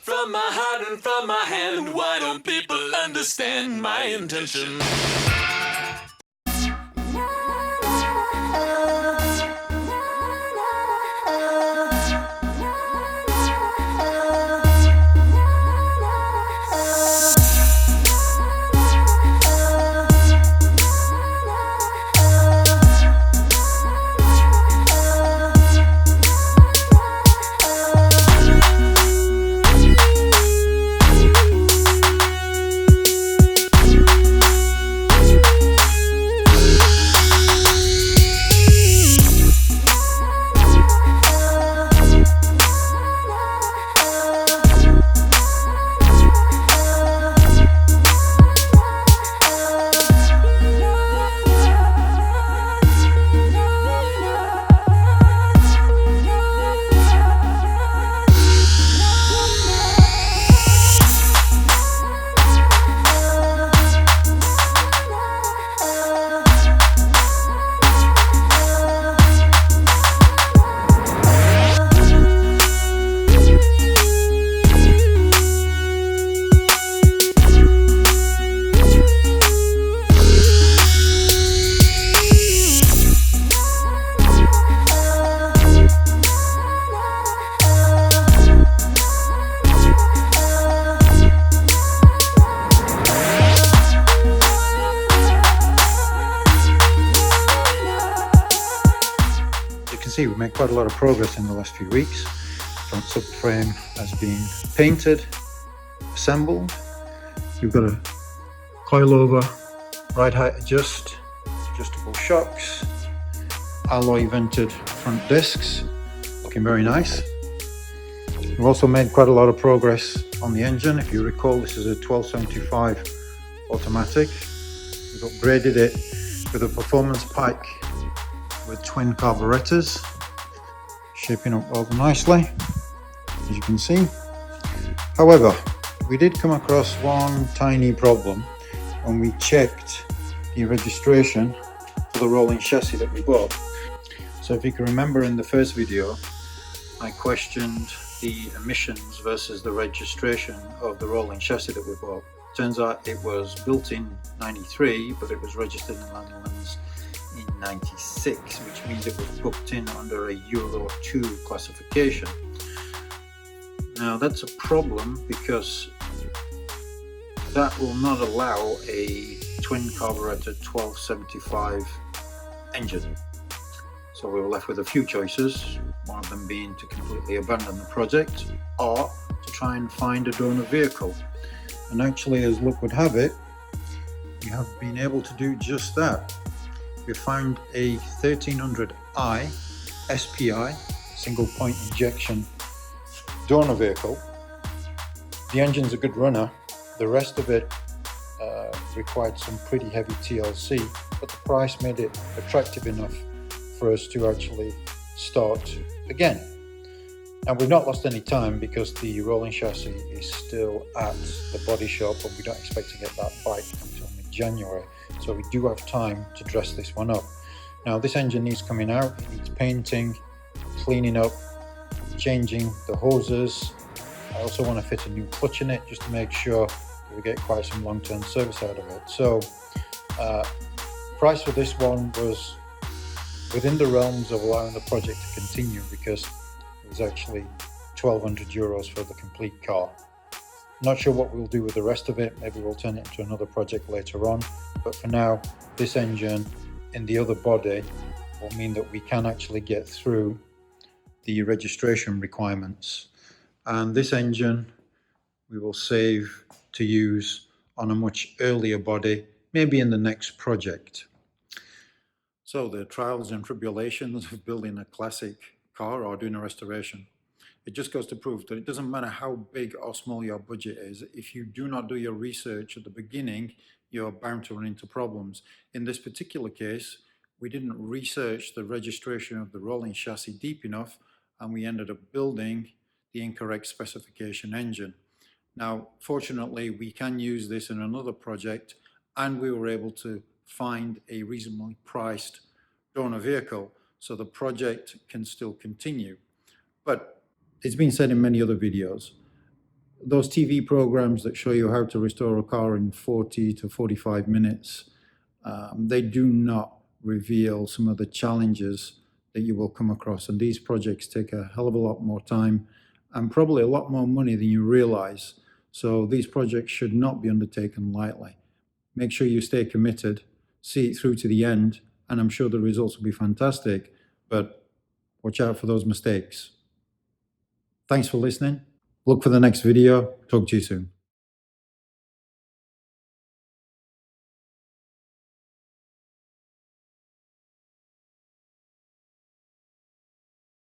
from my heart and from my hand. Why don't people understand my intention? See, we've made quite a lot of progress in the last few weeks. Front subframe has been painted, assembled. We've got a coilover, ride height adjustable shocks, alloy vented front discs, looking very nice. We've also made quite a lot of progress on the engine. If you recall, this is a 1275 automatic. We've upgraded it with a performance pike with twin carburetors, shaping up rather nicely, as you can see. However, we did come across one tiny problem when we checked the registration for the rolling chassis that we bought. So if you can remember in the first video, I questioned the emissions versus the registration of the rolling chassis that we bought. Turns out it was built in 93, but it was registered in Land and Lands in 96, which means it was booked in under a Euro 2 classification. Now that's a problem because that will not allow a twin carburetor 1275 engine. So we were left with a few choices, one of them being to completely abandon the project or to try and find a donor vehicle. And actually, as luck would have it, we have been able to do just that. We found a 1300i SPI, single point injection donor vehicle. The engine's a good runner. The rest of it required some pretty heavy TLC, but the price made it attractive enough for us to actually start again. Now we've not lost any time because the rolling chassis is still at the body shop, but we don't expect to get that bike until mid-January. So we do have time to dress this one up. Now this engine needs coming out, it needs painting, cleaning up, changing the hoses. I also want to fit a new clutch in it just to make sure that we get quite some long-term service out of it. So price for this one was within the realms of allowing the project to continue because it was actually 1,200 euros for the complete car. Not sure what we'll do with the rest of it. Maybe we'll turn it into another project later on. But for now, this engine in the other body will mean that we can actually get through the registration requirements. And this engine we will save to use on a much earlier body, maybe in the next project. So the trials and tribulations of building a classic car or doing a restoration. It just goes to prove that it doesn't matter how big or small your budget is. If you do not do your research at the beginning, you're bound to run into problems. In this particular case, we didn't research the registration of the rolling chassis deep enough, and we ended up building the incorrect specification engine. Now, fortunately, we can use this in another project, and we were able to find a reasonably priced donor vehicle, so the project can still continue. But it's been said in many other videos, those TV programs that show you how to restore a car in 40 to 45 minutes, they do not reveal some of the challenges that you will come across. And these projects take a hell of a lot more time and probably a lot more money than you realize. So these projects should not be undertaken lightly. Make sure you stay committed, see it through to the end, and I'm sure the results will be fantastic, but watch out for those mistakes. Thanks for listening. Look for the next video. Talk to you soon.